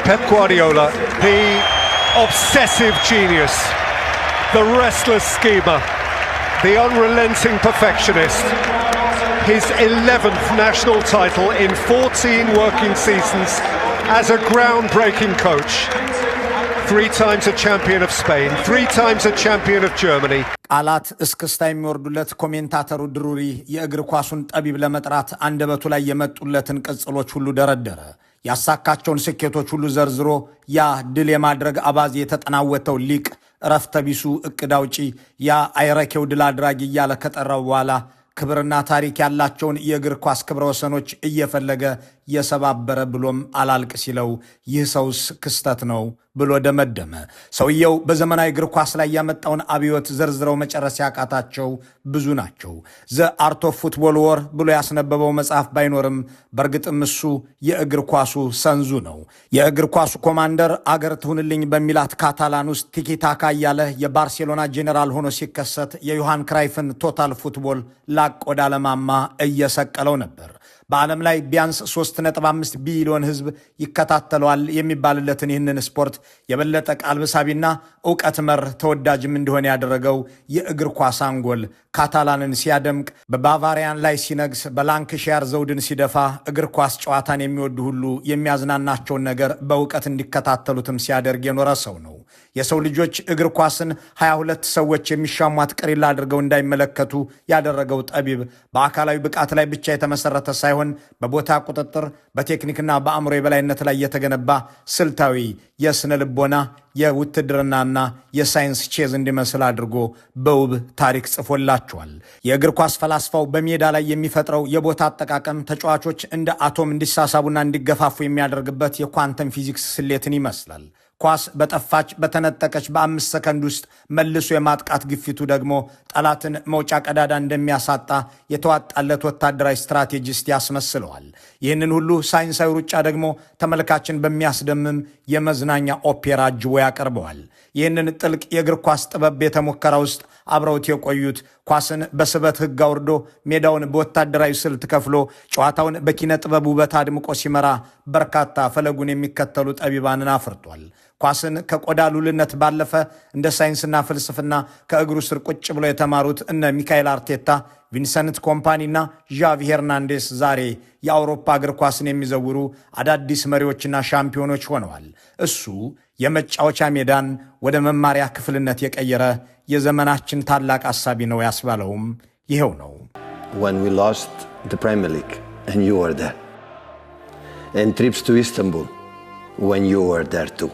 Pep Guardiola, the obsessive genius, the restless schemer, the unrelenting perfectionist. His 11th national title in 14 working seasons as a groundbreaking coach. 3 times a champion of Spain, 3 times a champion of Germany. ቃላት እስክስታ የሚወርዱለት ኮሜንታተሩ ድሩሪ የእግር ኳሱን ጠቢብ ለመጥራት አንደበቱ ላይ የመጡለትን ቅጽሎች ሁሉ ደረደረ። ያሳካቸውን ስኬቶች ሁሉ ዘርዝሮ ያ ድል የማድረግ አባዜ የተጠናወተው ሊቅ እረፍተ ቢሱ እቅድ አውጪ ያ አይረኬው ድል አድራጊ እያለ ከጠራው በኋላ ክብርና ታሪክ ያላቸውን የእግር ኳስ ክብረ ወሰኖች እየፈለገ የሰባበረ ብሎም አላልቅ ሲለው ይህ ሰውስ ክስተት ነው ብሎ ደመደመ። ሰውየው በዘመናዊ እግር ኳስ ላይ ያመጣውን አብዮት ዘርዝረው መጨረስ ያቃታቸው ብዙ ናቸው። ዘ አርት ኦፍ ፉትቦል ወር ብሎ ያስነበበው መጽሐፍ ባይኖርም በእርግጥም እሱ የእግር ኳሱ ሰንዙ ነው። የእግር ኳሱ ኮማንደር አገር ትሁንልኝ በሚላት ካታላን ውስጥ ቲኪታካ እያለ የባርሴሎና ጄኔራል ሆኖ ሲከሰት የዮሃን ክራይፍን ቶታል ፉትቦል ላቅ ወዳለ ማማ እየሰቀለው ነበር። በዓለም ላይ ቢያንስ 3.5 ቢሊዮን ሕዝብ ይከታተለዋል የሚባልለትን ይህንን ስፖርት የበለጠ ቀልብ ሳቢና ዕውቀት መር ተወዳጅም እንደሆነ ያደረገው የእግር ኳስ አንጎል ካታላንን ሲያደምቅ፣ በባቫሪያን ላይ ሲነግስ፣ በላንክሻየር ዘውድን ሲደፋ፣ እግር ኳስ ጨዋታን የሚወዱ ሁሉ የሚያዝናናቸውን ነገር በዕውቀት እንዲከታተሉትም ሲያደርግ የኖረ ሰው ነው። የሰው ልጆች እግር ኳስን 22 ሰዎች የሚሻሟት ቅሪላ አድርገው እንዳይመለከቱ ያደረገው ጠቢብ በአካላዊ ብቃት ላይ ብቻ የተመሰረተ ሳይሆን በቦታ ቁጥጥር፣ በቴክኒክና በአእምሮ የበላይነት ላይ የተገነባ ስልታዊ የስነ ልቦና የውትድርናና የሳይንስ ቼዝ እንዲመስል አድርጎ በውብ ታሪክ ጽፎላቸዋል። የእግር ኳስ ፈላስፋው በሜዳ ላይ የሚፈጥረው የቦታ አጠቃቀም ተጫዋቾች እንደ አቶም እንዲሳሳቡና እንዲገፋፉ የሚያደርግበት የኳንተም ፊዚክስ ስሌትን ይመስላል። ኳስ በጠፋች በተነጠቀች በ5 ሰከንድ ውስጥ መልሶ የማጥቃት ግፊቱ ደግሞ ጠላትን መውጫ ቀዳዳ እንደሚያሳጣ የተዋጣለት ወታደራዊ ስትራቴጂስት ያስመስለዋል። ይህንን ሁሉ ሳይንሳዊ ሩጫ ደግሞ ተመልካችን በሚያስደምም የመዝናኛ ኦፔራ አጅቦ ያቀርበዋል። ይህንን ጥልቅ የእግር ኳስ ጥበብ ቤተ ሙከራ ውስጥ አብረውት የቆዩት ኳስን በስበት ሕግ አውርዶ ሜዳውን በወታደራዊ ስልት ከፍሎ ጨዋታውን በኪነ ጥበብ ውበት አድምቆ ሲመራ በርካታ ፈለጉን የሚከተሉ ጠቢባንን አፍርቷል። ኳስን ከቆዳ ሉልነት ባለፈ እንደ ሳይንስና ፍልስፍና ከእግሩ ስር ቁጭ ብሎ የተማሩት እነ ሚካኤል አርቴታ፣ ቪንሰንት ኮምፓኒና ዣቪ ሄርናንዴስ ዛሬ የአውሮፓ እግር ኳስን የሚዘውሩ አዳዲስ መሪዎችና ሻምፒዮኖች ሆነዋል። እሱ የመጫወቻ ሜዳን ወደ መማሪያ ክፍልነት የቀየረ የዘመናችን ታላቅ አሳቢ ነው ያስባለውም ይሄው ነው። When we lost the Premier League and you were there, and trips to Istanbul when you were there too.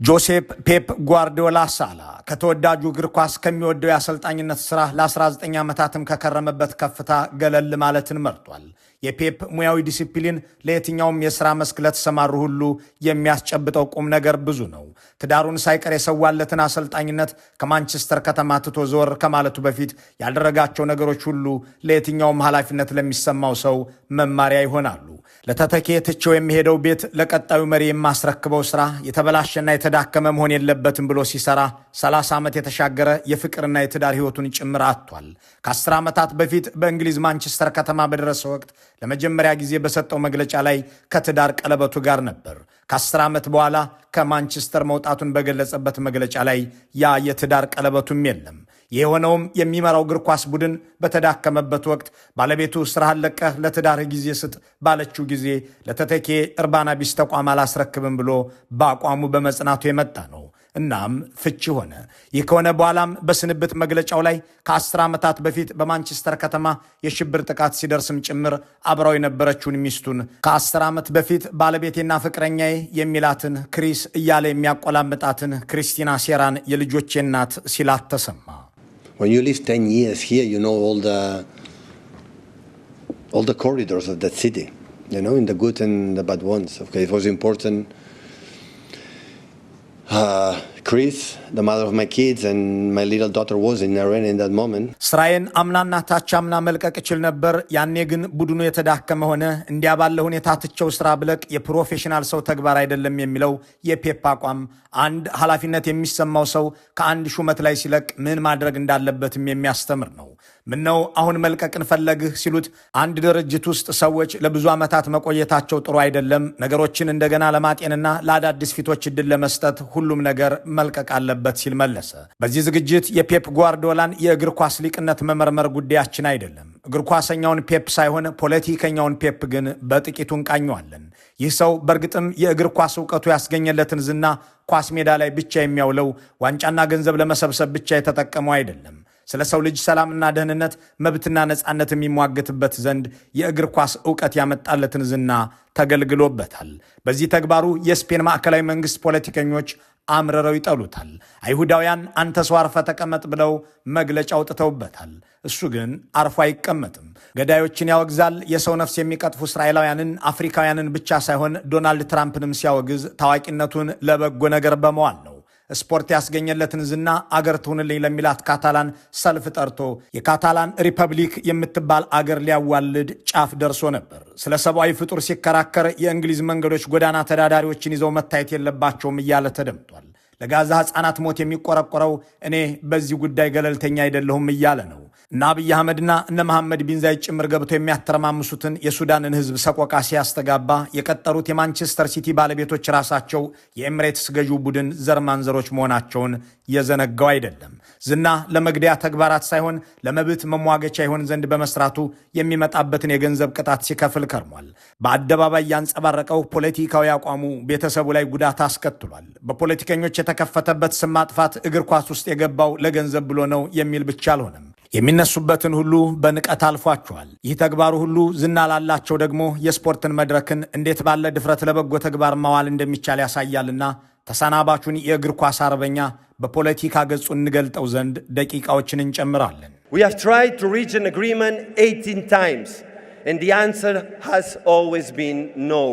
ጆሴፕ ፔፕ ጓርዲዮላ ሳላ ከተወዳጁ እግር ኳስ ከሚወደው የአሰልጣኝነት ሥራ ለ19 ዓመታትም ከከረመበት ከፍታ ገለል ማለትን መርጧል። የፔፕ ሙያዊ ዲሲፕሊን ለየትኛውም የሥራ መስክ ለተሰማሩ ሁሉ የሚያስጨብጠው ቁም ነገር ብዙ ነው። ትዳሩን ሳይቀር የሰዋለትን አሰልጣኝነት ከማንቸስተር ከተማ ትቶ ዘወር ከማለቱ በፊት ያደረጋቸው ነገሮች ሁሉ ለየትኛውም ኃላፊነት ለሚሰማው ሰው መማሪያ ይሆናሉ። ለተተኬ ትቼው የሚሄደው ቤት ለቀጣዩ መሪ የማስረክበው ሥራ የተበላሸና የተዳከመ መሆን የለበትም ብሎ ሲሰራ 30 ዓመት የተሻገረ የፍቅርና የትዳር ሕይወቱን ጭምር አጥቷል። ከ10 ዓመታት በፊት በእንግሊዝ ማንቸስተር ከተማ በደረሰ ወቅት ለመጀመሪያ ጊዜ በሰጠው መግለጫ ላይ ከትዳር ቀለበቱ ጋር ነበር። ከ10 ዓመት በኋላ ከማንቸስተር መውጣቱን በገለጸበት መግለጫ ላይ ያ የትዳር ቀለበቱም የለም። የሆነውም የሚመራው እግር ኳስ ቡድን በተዳከመበት ወቅት ባለቤቱ ስራህን ለቀህ ለትዳርህ ጊዜ ስጥ ባለችው ጊዜ ለተተኬ እርባና ቢስ ተቋም አላስረክብም ብሎ በአቋሙ በመጽናቱ የመጣ ነው። እናም ፍቺ ሆነ። ይህ ከሆነ በኋላም በስንብት መግለጫው ላይ ከ10 ዓመታት በፊት በማንቸስተር ከተማ የሽብር ጥቃት ሲደርስም ጭምር አብራው የነበረችውን ሚስቱን ከ10 ዓመት በፊት ባለቤቴና ፍቅረኛዬ የሚላትን ክሪስ እያለ የሚያቆላምጣትን ክሪስቲና ሴራን የልጆቼ እናት ሲላት ተሰማ። When you live 10 years here, you know all the corridors of that city, you know, in the good and the bad ones. Okay, it was important. Chris, the mother of my kids, and my little daughter was in Iran in that moment. ስራዬን አምናና ታቻምና መልቀቅ እችል ነበር። ያኔ ግን ቡድኑ የተዳከመ ሆነ። እንዲያ ባለ ሁኔታ ትቸው ስራ ብለቅ የፕሮፌሽናል ሰው ተግባር አይደለም የሚለው የፔፕ አቋም አንድ ኃላፊነት የሚሰማው ሰው ከአንድ ሹመት ላይ ሲለቅ ምን ማድረግ እንዳለበትም የሚያስተምር ነው። ምነው አሁን መልቀቅን ፈለግህ ሲሉት አንድ ድርጅት ውስጥ ሰዎች ለብዙ ዓመታት መቆየታቸው ጥሩ አይደለም፣ ነገሮችን እንደገና ለማጤንና ለአዳዲስ ፊቶች እድል ለመስጠት ሁሉም ነገር መልቀቅ አለበት ሲል መለሰ። በዚህ ዝግጅት የፔፕ ጓርዲዮላን የእግር ኳስ ሊቅነት መመርመር ጉዳያችን አይደለም። እግር ኳሰኛውን ፔፕ ሳይሆን ፖለቲከኛውን ፔፕ ግን በጥቂቱ እንቃኘዋለን። ይህ ሰው በእርግጥም የእግር ኳስ እውቀቱ ያስገኘለትን ዝና ኳስ ሜዳ ላይ ብቻ የሚያውለው ዋንጫና ገንዘብ ለመሰብሰብ ብቻ የተጠቀመው አይደለም። ስለ ሰው ልጅ ሰላምና ደህንነት መብትና ነጻነት የሚሟገትበት ዘንድ የእግር ኳስ ዕውቀት ያመጣለትን ዝና ተገልግሎበታል። በዚህ ተግባሩ የስፔን ማዕከላዊ መንግስት ፖለቲከኞች አምርረው ይጠሉታል። አይሁዳውያን አንተ ሰው አርፈ ተቀመጥ ብለው መግለጫ አውጥተውበታል። እሱ ግን አርፎ አይቀመጥም። ገዳዮችን ያወግዛል። የሰው ነፍስ የሚቀጥፉ እስራኤላውያንን፣ አፍሪካውያንን ብቻ ሳይሆን ዶናልድ ትራምፕንም ሲያወግዝ ታዋቂነቱን ለበጎ ነገር በመዋል ነው። ስፖርት ያስገኘለትን ዝና አገር ትሁንልኝ ለሚላት ካታላን ሰልፍ ጠርቶ የካታላን ሪፐብሊክ የምትባል አገር ሊያዋልድ ጫፍ ደርሶ ነበር። ስለ ሰብአዊ ፍጡር ሲከራከር የእንግሊዝ መንገዶች ጎዳና ተዳዳሪዎችን ይዘው መታየት የለባቸውም እያለ ተደምጧል። ለጋዛ ሕፃናት ሞት የሚቆረቆረው እኔ በዚህ ጉዳይ ገለልተኛ አይደለሁም እያለ ነው። እነ አብይ አህመድና እነ መሐመድ ቢን ዛይድ ጭምር ገብተው የሚያተረማምሱትን የሱዳንን ሕዝብ ሰቆቃ ሲያስተጋባ የቀጠሩት የማንቸስተር ሲቲ ባለቤቶች ራሳቸው የኤምሬትስ ገዢው ቡድን ዘርማንዘሮች መሆናቸውን የዘነጋው አይደለም። ዝና ለመግደያ ተግባራት ሳይሆን ለመብት መሟገቻ ይሆን ዘንድ በመስራቱ የሚመጣበትን የገንዘብ ቅጣት ሲከፍል ከርሟል። በአደባባይ ያንጸባረቀው ፖለቲካዊ አቋሙ ቤተሰቡ ላይ ጉዳት አስከትሏል። በፖለቲከኞች የተከፈተበት ስም ማጥፋት እግር ኳስ ውስጥ የገባው ለገንዘብ ብሎ ነው የሚል ብቻ አልሆነም። የሚነሱበትን ሁሉ በንቀት አልፏቸዋል። ይህ ተግባሩ ሁሉ ዝና ላላቸው ደግሞ የስፖርትን መድረክን እንዴት ባለ ድፍረት ለበጎ ተግባር ማዋል እንደሚቻል ያሳያልና ተሰናባቹን የእግር ኳስ አርበኛ በፖለቲካ ገጹ እንገልጠው ዘንድ ደቂቃዎችን እንጨምራለን። We have tried to reach an agreement 18 times and the answer has always been no.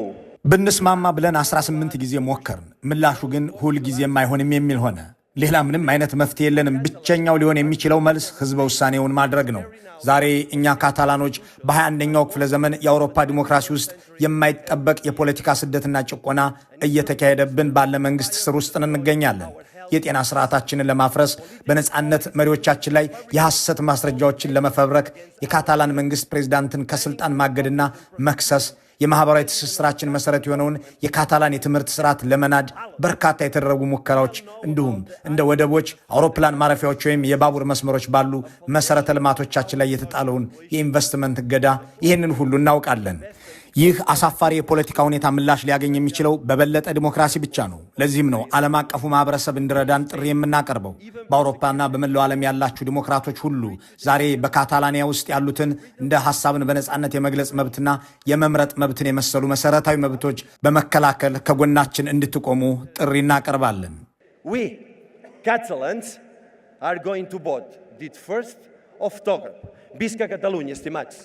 ብንስማማ ብለን 18 ጊዜ ሞከርን፣ ምላሹ ግን ሁል ጊዜም አይሆንም የሚል ሆነ። ሌላ ምንም አይነት መፍትሄ የለንም። ብቸኛው ሊሆን የሚችለው መልስ ህዝበ ውሳኔውን ማድረግ ነው። ዛሬ እኛ ካታላኖች በ21ኛው ክፍለ ዘመን የአውሮፓ ዲሞክራሲ ውስጥ የማይጠበቅ የፖለቲካ ስደትና ጭቆና እየተካሄደብን ባለ መንግስት ስር ውስጥ እንገኛለን። የጤና ስርዓታችንን ለማፍረስ በነጻነት መሪዎቻችን ላይ የሐሰት ማስረጃዎችን ለመፈብረክ የካታላን መንግስት ፕሬዝዳንትን ከስልጣን ማገድና መክሰስ የማህበራዊ ትስስራችን መሰረት የሆነውን የካታላን የትምህርት ስርዓት ለመናድ በርካታ የተደረጉ ሙከራዎች እንዲሁም እንደ ወደቦች፣ አውሮፕላን ማረፊያዎች ወይም የባቡር መስመሮች ባሉ መሰረተ ልማቶቻችን ላይ የተጣለውን የኢንቨስትመንት እገዳ ይህንን ሁሉ እናውቃለን። ይህ አሳፋሪ የፖለቲካ ሁኔታ ምላሽ ሊያገኝ የሚችለው በበለጠ ዲሞክራሲ ብቻ ነው። ለዚህም ነው ዓለም አቀፉ ማህበረሰብ እንዲረዳን ጥሪ የምናቀርበው። በአውሮፓና በመላው ዓለም ያላችሁ ዲሞክራቶች ሁሉ ዛሬ በካታላኒያ ውስጥ ያሉትን እንደ ሐሳብን በነጻነት የመግለጽ መብትና የመምረጥ መብትን የመሰሉ መሰረታዊ መብቶች በመከላከል ከጎናችን እንድትቆሙ ጥሪ እናቀርባለን። We Catalans are going to vote the 1st of October. Visca Catalunya, estimats.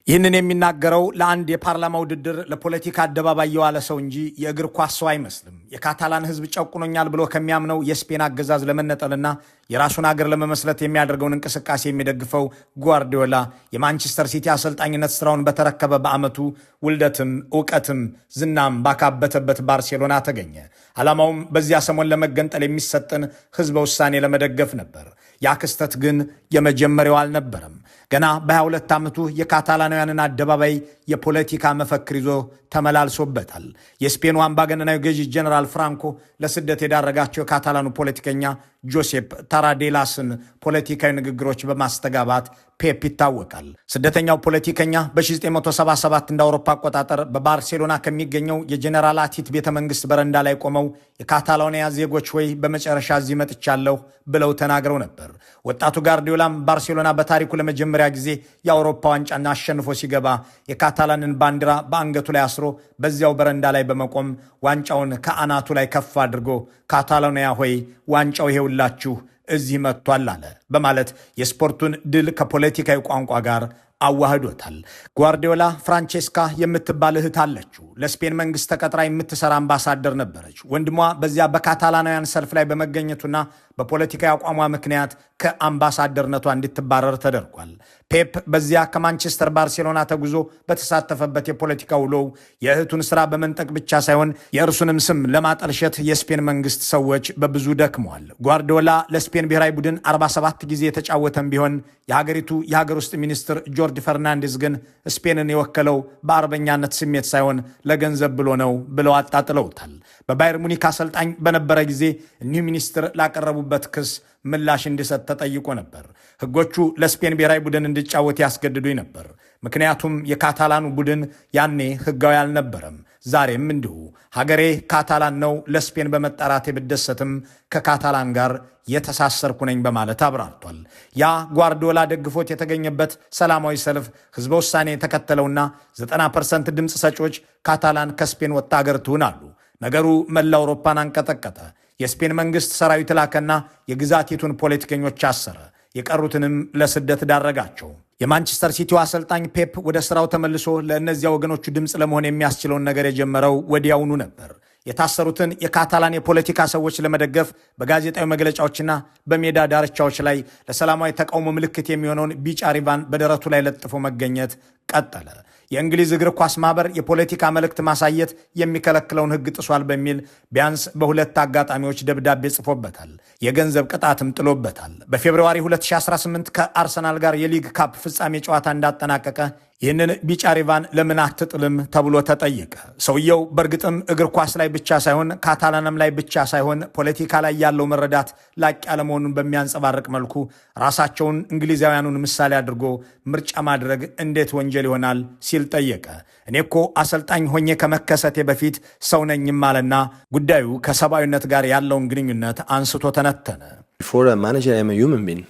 ይህንን የሚናገረው ለአንድ የፓርላማ ውድድር ለፖለቲካ አደባባይ የዋለ ሰው እንጂ የእግር ኳስ ሰው አይመስልም። የካታላን ሕዝብ ጨቁኖኛል ብሎ ከሚያምነው የስፔን አገዛዝ ለመነጠልና የራሱን አገር ለመመስረት የሚያደርገውን እንቅስቃሴ የሚደግፈው ጓርዲዮላ የማንቸስተር ሲቲ አሰልጣኝነት ስራውን በተረከበ በዓመቱ ውልደትም ዕውቀትም ዝናም ባካበተበት ባርሴሎና ተገኘ። ዓላማውም በዚያ ሰሞን ለመገንጠል የሚሰጥን ሕዝበ ውሳኔ ለመደገፍ ነበር። ያ ክስተት ግን የመጀመሪያው አልነበረም። ገና በ22 ዓመቱ የካታላናውያንን አደባባይ የፖለቲካ መፈክር ይዞ ተመላልሶበታል። የስፔኑ አምባገነናዊ ገዢ ጀነራል ፍራንኮ ለስደት የዳረጋቸው የካታላኑ ፖለቲከኛ ጆሴፕ ታራዴላስን ፖለቲካዊ ንግግሮች በማስተጋባት ፔፕ ይታወቃል። ስደተኛው ፖለቲከኛ በ1977 እንደ አውሮፓ አቆጣጠር በባርሴሎና ከሚገኘው የጀነራል አቲት ቤተ መንግስት በረንዳ ላይ ቆመው የካታሎኒያ ዜጎች ወይ በመጨረሻ እዚህ መጥቻለሁ ብለው ተናግረው ነበር። ወጣቱ ጋርዲዮላም ባርሴሎና በታሪኩ ለመጀመሪያ ጊዜ የአውሮፓ ዋንጫን አሸንፎ ሲገባ የካታላንን ባንዲራ በአንገቱ ላይ አስሮ በዚያው በረንዳ ላይ በመቆም ዋንጫውን ከአናቱ ላይ ከፍ አድርጎ ካታሎኒያ ሆይ ዋንጫው ይሄውላችሁ እዚህ መጥቷል አለ በማለት የስፖርቱን ድል ከፖለቲካዊ ቋንቋ ጋር አዋህዶታል። ጓርዲዮላ ፍራንቼስካ የምትባል እህት አለችው። ለስፔን መንግስት ተቀጥራ የምትሰራ አምባሳደር ነበረች። ወንድሟ በዚያ በካታላናውያን ሰልፍ ላይ በመገኘቱና በፖለቲካዊ አቋሟ ምክንያት ከአምባሳደርነቷ እንድትባረር ተደርጓል። ፔፕ በዚያ ከማንቸስተር ባርሴሎና ተጉዞ በተሳተፈበት የፖለቲካ ውሎው የእህቱን ስራ በመንጠቅ ብቻ ሳይሆን የእርሱንም ስም ለማጠልሸት የስፔን መንግስት ሰዎች በብዙ ደክመዋል። ጓርዲዮላ ለስፔን ብሔራዊ ቡድን 47 ጊዜ የተጫወተም ቢሆን የሀገሪቱ የሀገር ውስጥ ሚኒስትር ጆርጅ ፈርናንዴዝ ግን ስፔንን የወከለው በአርበኛነት ስሜት ሳይሆን ለገንዘብ ብሎ ነው ብለው አጣጥለውታል። በባየር ሙኒክ አሰልጣኝ በነበረ ጊዜ እኒሁ ሚኒስትር ላቀረቡበት ክስ ምላሽ እንዲሰጥ ተጠይቆ ነበር። ህጎቹ ለስፔን ብሔራዊ ቡድን እንዲጫወት ያስገድዱኝ ነበር፣ ምክንያቱም የካታላኑ ቡድን ያኔ ህጋዊ አልነበረም። ዛሬም እንዲሁ ሀገሬ ካታላን ነው፣ ለስፔን በመጠራቴ ብደሰትም ከካታላን ጋር የተሳሰርኩ ነኝ በማለት አብራርቷል። ያ ጓርዲዮላ ደግፎት የተገኘበት ሰላማዊ ሰልፍ ህዝበ ውሳኔ የተከተለውና 90% ድምፅ ሰጪዎች ካታላን ከስፔን ወጣ ሀገር ትሁን አሉ። ነገሩ መላ አውሮፓን አንቀጠቀጠ። የስፔን መንግስት ሰራዊት ላከና የግዛቲቱን ፖለቲከኞች አሰረ፣ የቀሩትንም ለስደት ዳረጋቸው። የማንቸስተር ሲቲው አሰልጣኝ ፔፕ ወደ ስራው ተመልሶ ለእነዚያ ወገኖቹ ድምፅ ለመሆን የሚያስችለውን ነገር የጀመረው ወዲያውኑ ነበር። የታሰሩትን የካታላን የፖለቲካ ሰዎች ለመደገፍ በጋዜጣዊ መግለጫዎችና በሜዳ ዳርቻዎች ላይ ለሰላማዊ ተቃውሞ ምልክት የሚሆነውን ቢጫ ሪቫን በደረቱ ላይ ለጥፎ መገኘት ቀጠለ። የእንግሊዝ እግር ኳስ ማህበር የፖለቲካ መልእክት ማሳየት የሚከለክለውን ህግ ጥሷል በሚል ቢያንስ በሁለት አጋጣሚዎች ደብዳቤ ጽፎበታል። የገንዘብ ቅጣትም ጥሎበታል። በፌብርዋሪ 2018 ከአርሰናል ጋር የሊግ ካፕ ፍጻሜ ጨዋታ እንዳጠናቀቀ ይህንን ቢጫ ሪቫን ለምን አትጥልም ተብሎ ተጠየቀ። ሰውየው በእርግጥም እግር ኳስ ላይ ብቻ ሳይሆን ካታላንም ላይ ብቻ ሳይሆን ፖለቲካ ላይ ያለው መረዳት ላቅ ያለ መሆኑን በሚያንጸባርቅ መልኩ ራሳቸውን እንግሊዛውያኑን ምሳሌ አድርጎ ምርጫ ማድረግ እንዴት ወንጀል ይሆናል ሲል ጠየቀ። እኔ እኮ አሰልጣኝ ሆኜ ከመከሰቴ በፊት ሰው ነኝም አለና ጉዳዩ ከሰብአዊነት ጋር ያለውን ግንኙነት አንስቶ ተነተነ። Before a manager, I am a human being,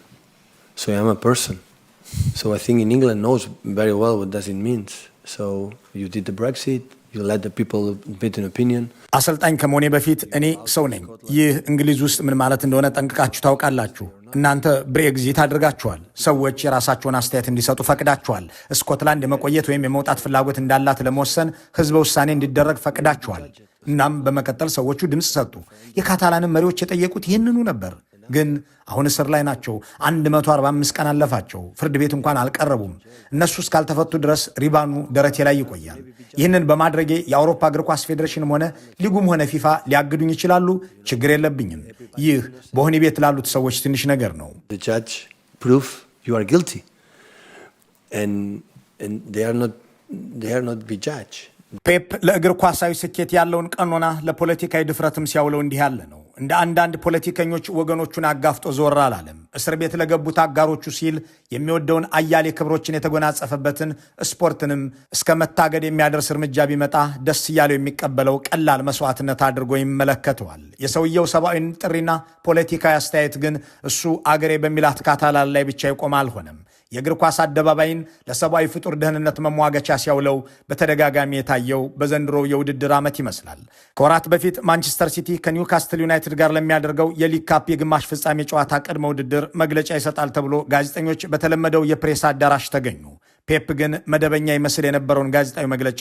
so I am a person. So I think in England knows very well what does it means. So you did the Brexit, you let the people bit an opinion. አሰልጣኝ ከመሆኔ በፊት እኔ ሰው ነኝ። ይህ እንግሊዝ ውስጥ ምን ማለት እንደሆነ ጠንቅቃችሁ ታውቃላችሁ። እናንተ ብሬግዚት አድርጋችኋል። ሰዎች የራሳቸውን አስተያየት እንዲሰጡ ፈቅዳችኋል። ስኮትላንድ የመቆየት ወይም የመውጣት ፍላጎት እንዳላት ለመወሰን ህዝበ ውሳኔ እንዲደረግ ፈቅዳችኋል። እናም በመቀጠል ሰዎቹ ድምፅ ሰጡ። የካታላንን መሪዎች የጠየቁት ይህንኑ ነበር። ግን አሁን እስር ላይ ናቸው። 145 ቀን አለፋቸው። ፍርድ ቤት እንኳን አልቀረቡም። እነሱ እስካልተፈቱ ድረስ ሪባኑ ደረቴ ላይ ይቆያል። ይህንን በማድረጌ የአውሮፓ እግር ኳስ ፌዴሬሽንም ሆነ ሊጉም ሆነ ፊፋ ሊያግዱኝ ይችላሉ። ችግር የለብኝም። ይህ በወህኒ ቤት ላሉት ሰዎች ትንሽ ነገር ነው። The judge prove you are guilty, and they are not be judged. ፔፕ ለእግር ኳሳዊ ስኬት ያለውን ቀኖና ለፖለቲካዊ ድፍረትም ሲያውለው እንዲህ ያለ ነው። እንደ አንዳንድ ፖለቲከኞች ወገኖቹን አጋፍጦ ዞር አላለም። እስር ቤት ለገቡት አጋሮቹ ሲል የሚወደውን አያሌ ክብሮችን የተጎናጸፈበትን ስፖርትንም እስከ መታገድ የሚያደርስ እርምጃ ቢመጣ ደስ እያለው የሚቀበለው ቀላል መስዋዕትነት አድርጎ ይመለከተዋል። የሰውየው ሰብአዊ ጥሪና ፖለቲካዊ አስተያየት ግን እሱ አገሬ በሚላት ካታላን ላይ ብቻ ይቆም አልሆነም። የእግር ኳስ አደባባይን ለሰብአዊ ፍጡር ደህንነት መሟገቻ ሲያውለው በተደጋጋሚ የታየው በዘንድሮው የውድድር ዓመት ይመስላል። ከወራት በፊት ማንቸስተር ሲቲ ከኒውካስትል ዩናይትድ ጋር ለሚያደርገው የሊግ ካፕ የግማሽ ፍጻሜ ጨዋታ ቅድመ ውድድር መግለጫ ይሰጣል ተብሎ ጋዜጠኞች በተለመደው የፕሬስ አዳራሽ ተገኙ። ፔፕ ግን መደበኛ ይመስል የነበረውን ጋዜጣዊ መግለጫ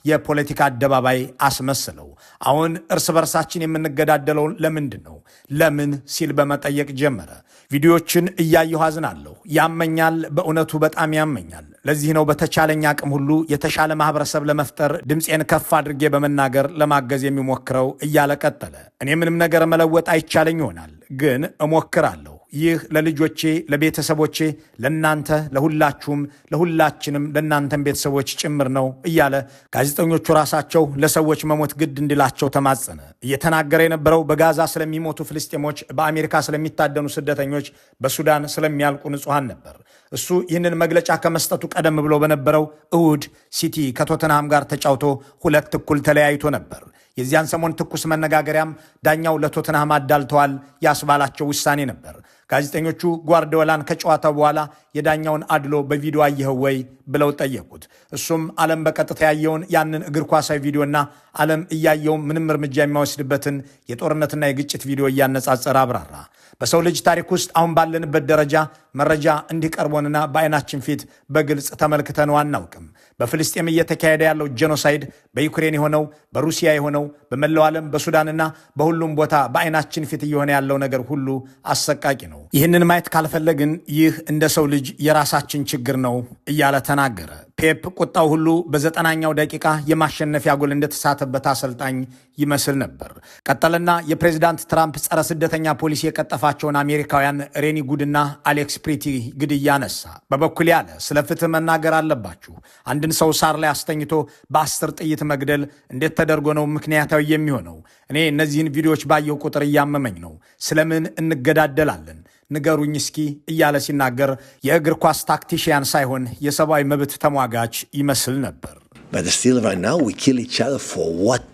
የፖለቲካ አደባባይ አስመስለው አሁን እርስ በርሳችን የምንገዳደለውን ለምንድን ነው ለምን ሲል በመጠየቅ ጀመረ። ቪዲዮዎችን እያየሁ አዝናለሁ፣ ያመኛል፣ በእውነቱ በጣም ያመኛል። ለዚህ ነው በተቻለኝ አቅም ሁሉ የተሻለ ማህበረሰብ ለመፍጠር ድምፄን ከፍ አድርጌ በመናገር ለማገዝ የሚሞክረው እያለ ቀጠለ። እኔ ምንም ነገር መለወጥ አይቻለኝ ይሆናል፣ ግን እሞክራለሁ። ይህ ለልጆቼ፣ ለቤተሰቦቼ፣ ለእናንተ፣ ለሁላችሁም፣ ለሁላችንም፣ ለእናንተም ቤተሰቦች ጭምር ነው እያለ ጋዜጠኞቹ ራሳቸው ለሰዎች መሞት ግድ እንዲላቸው ተማጸነ። እየተናገረ የነበረው በጋዛ ስለሚሞቱ ፍልስጤሞች፣ በአሜሪካ ስለሚታደኑ ስደተኞች፣ በሱዳን ስለሚያልቁ ንጹሐን ነበር። እሱ ይህንን መግለጫ ከመስጠቱ ቀደም ብሎ በነበረው እሁድ ሲቲ ከቶተንሃም ጋር ተጫውቶ 2-2 ተለያይቶ ነበር። የዚያን ሰሞን ትኩስ መነጋገሪያም ዳኛው ለቶተንሃም አዳልተዋል ያስባላቸው ውሳኔ ነበር። ጋዜጠኞቹ ጓርዲዮላን ከጨዋታው በኋላ የዳኛውን አድሎ በቪዲዮ አየኸው ወይ ብለው ጠየቁት። እሱም ዓለም በቀጥታ ያየውን ያንን እግር ኳሳዊ ቪዲዮና ዓለም እያየው ምንም እርምጃ የማይወስድበትን የጦርነትና የግጭት ቪዲዮ እያነጻጸረ አብራራ። በሰው ልጅ ታሪክ ውስጥ አሁን ባለንበት ደረጃ መረጃ እንዲቀርቦንና በአይናችን ፊት በግልጽ ተመልክተነው አናውቅም። በፍልስጤም እየተካሄደ ያለው ጄኖሳይድ፣ በዩክሬን የሆነው፣ በሩሲያ የሆነው፣ በመላው ዓለም በሱዳንና በሁሉም ቦታ በአይናችን ፊት እየሆነ ያለው ነገር ሁሉ አሰቃቂ ነው። ይህንን ማየት ካልፈለግን ይህ እንደ ሰው ልጅ የራሳችን ችግር ነው እያለ ተናገረ። ፔፕ ቁጣው ሁሉ በ90ኛው ደቂቃ የማሸነፊያ ጎል እንደተሳተበት አሰልጣኝ ይመስል ነበር። ቀጠልና የፕሬዚዳንት ትራምፕ ጸረ ስደተኛ ፖሊሲ የቀጠፋቸውን አሜሪካውያን ሬኒ ጉድና አሌክስ ፕሪቲ ግድያ አነሳ። በበኩል ያለ ስለ ፍትህ መናገር አለባችሁ። አንድን ሰው ሳር ላይ አስተኝቶ በ10 ጥይት መግደል እንዴት ተደርጎ ነው ምክንያታዊ የሚሆነው? እኔ እነዚህን ቪዲዮዎች ባየው ቁጥር እያመመኝ ነው። ስለምን እንገዳደላለን? ንገሩኝ እስኪ እያለ ሲናገር የእግር ኳስ ታክቲሽያን ሳይሆን የሰብአዊ መብት ተሟጋች ይመስል ነበር። But still right now we kill each other for what?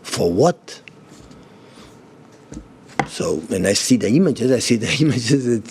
For what? So when I see the images,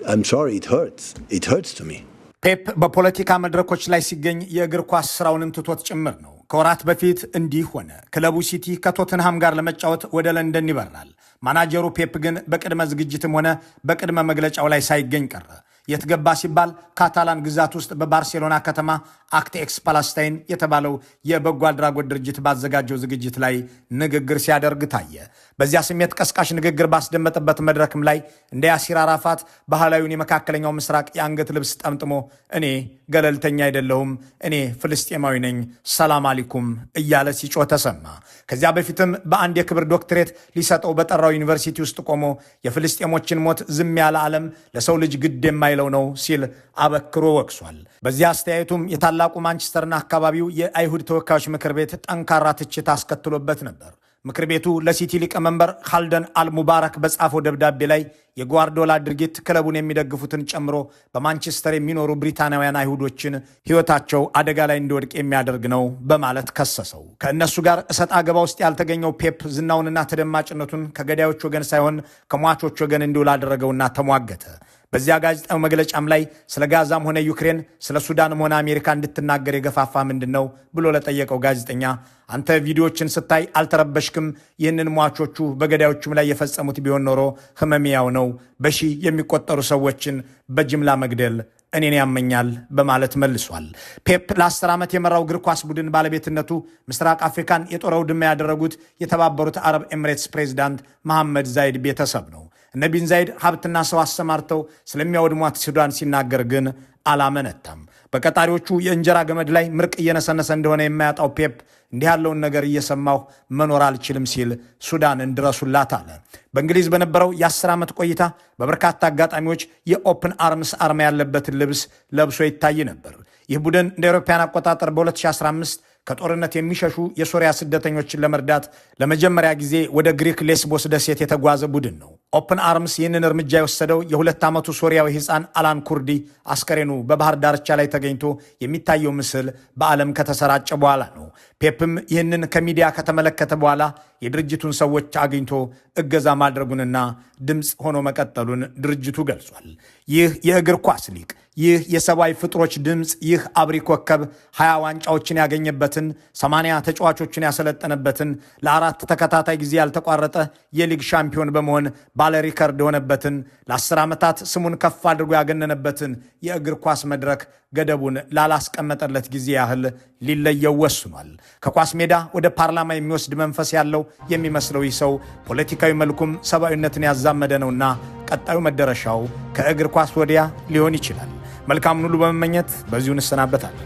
I'm sorry, it hurts. It hurts to me. ፔፕ በፖለቲካ መድረኮች ላይ ሲገኝ የእግር ኳስ ስራውንም ትቶት ጭምር ነው። ከወራት በፊት እንዲህ ሆነ። ክለቡ ሲቲ ከቶተንሃም ጋር ለመጫወት ወደ ለንደን ይበራል። ማናጀሩ ፔፕ ግን በቅድመ ዝግጅትም ሆነ በቅድመ መግለጫው ላይ ሳይገኝ ቀረ። የት ገባ ሲባል ካታላን ግዛት ውስጥ በባርሴሎና ከተማ አክት ኤክስ ፓላስታይን የተባለው የበጎ አድራጎት ድርጅት ባዘጋጀው ዝግጅት ላይ ንግግር ሲያደርግ ታየ። በዚያ ስሜት ቀስቃሽ ንግግር ባስደመጠበት መድረክም ላይ እንደ ያሲር አራፋት ባህላዊውን የመካከለኛው ምስራቅ የአንገት ልብስ ጠምጥሞ እኔ ገለልተኛ አይደለሁም፣ እኔ ፍልስጤማዊ ነኝ፣ ሰላም አሊኩም እያለ ሲጮህ ተሰማ። ከዚያ በፊትም በአንድ የክብር ዶክትሬት ሊሰጠው በጠራው ዩኒቨርሲቲ ውስጥ ቆሞ የፍልስጤሞችን ሞት ዝም ያለ ዓለም ለሰው ልጅ ግድ የማይለው ነው ሲል አበክሮ ወቅሷል። በዚያ አስተያየቱም የታላቁ ማንቸስተርና አካባቢው የአይሁድ ተወካዮች ምክር ቤት ጠንካራ ትችት አስከትሎበት ነበር። ምክር ቤቱ ለሲቲ ሊቀመንበር ካልደን አልሙባረክ በጻፈው ደብዳቤ ላይ የጓርዲዮላ ድርጊት ክለቡን የሚደግፉትን ጨምሮ በማንቸስተር የሚኖሩ ብሪታናውያን አይሁዶችን ሕይወታቸው አደጋ ላይ እንዲወድቅ የሚያደርግ ነው በማለት ከሰሰው። ከእነሱ ጋር እሰጥ አገባ ውስጥ ያልተገኘው ፔፕ ዝናውንና ተደማጭነቱን ከገዳዮች ወገን ሳይሆን ከሟቾች ወገን እንዲውል አደረገውና ተሟገተ። በዚያ ጋዜጣዊ መግለጫም ላይ ስለ ጋዛም ሆነ ዩክሬን፣ ስለ ሱዳንም ሆነ አሜሪካ እንድትናገር የገፋፋ ምንድን ነው ብሎ ለጠየቀው ጋዜጠኛ አንተ ቪዲዮዎችን ስታይ አልተረበሽክም? ይህንን ሟቾቹ በገዳዮቹም ላይ የፈጸሙት ቢሆን ኖሮ ህመሚያው ነው። በሺህ የሚቆጠሩ ሰዎችን በጅምላ መግደል እኔን ያመኛል በማለት መልሷል። ፔፕ ለ10 ዓመት የመራው እግር ኳስ ቡድን ባለቤትነቱ ምስራቅ አፍሪካን የጦር አውድማ ያደረጉት የተባበሩት አረብ ኤምሬትስ ፕሬዚዳንት መሐመድ ዛይድ ቤተሰብ ነው። እነ ቢን ዛይድ ሀብትና ሰው አሰማርተው ስለሚያወድሟት ሱዳን ሲናገር ግን አላመነታም። በቀጣሪዎቹ የእንጀራ ገመድ ላይ ምርቅ እየነሰነሰ እንደሆነ የማያጣው ፔፕ እንዲህ ያለውን ነገር እየሰማሁ መኖር አልችልም ሲል ሱዳንን ድረሱላት አለ። በእንግሊዝ በነበረው የ10 ዓመት ቆይታ በበርካታ አጋጣሚዎች የኦፕን አርምስ አርማ ያለበትን ልብስ ለብሶ ይታይ ነበር። ይህ ቡድን እንደ አውሮፓውያን አቆጣጠር በ2015 ከጦርነት የሚሸሹ የሶሪያ ስደተኞችን ለመርዳት ለመጀመሪያ ጊዜ ወደ ግሪክ ሌስቦስ ደሴት የተጓዘ ቡድን ነው። ኦፕን አርምስ ይህንን እርምጃ የወሰደው የ2 ዓመቱ ሶሪያዊ ሕፃን አላን ኩርዲ አስከሬኑ በባህር ዳርቻ ላይ ተገኝቶ የሚታየው ምስል በዓለም ከተሰራጨ በኋላ ነው። ፔፕም ይህንን ከሚዲያ ከተመለከተ በኋላ የድርጅቱን ሰዎች አግኝቶ እገዛ ማድረጉንና ድምፅ ሆኖ መቀጠሉን ድርጅቱ ገልጿል። ይህ የእግር ኳስ ሊቅ፣ ይህ የሰብአዊ ፍጥሮች ድምፅ፣ ይህ አብሪ ኮከብ 20 ዋንጫዎችን ያገኘበትን 80 ተጫዋቾችን ያሰለጠነበትን ለ4 ተከታታይ ጊዜ ያልተቋረጠ የሊግ ሻምፒዮን በመሆን ባለ ሪከርድ የሆነበትን ለ10 ዓመታት ስሙን ከፍ አድርጎ ያገነነበትን የእግር ኳስ መድረክ ገደቡን ላላስቀመጠለት ጊዜ ያህል ሊለየው ወስኗል። ከኳስ ሜዳ ወደ ፓርላማ የሚወስድ መንፈስ ያለው የሚመስለው ይህ ሰው ፖለቲካዊ መልኩም ሰብአዊነትን ያዛመደ ነውና ቀጣዩ መደረሻው ከእግር ኳስ ወዲያ ሊሆን ይችላል። መልካሙን ሁሉ በመመኘት በዚሁ እንሰናበታለን።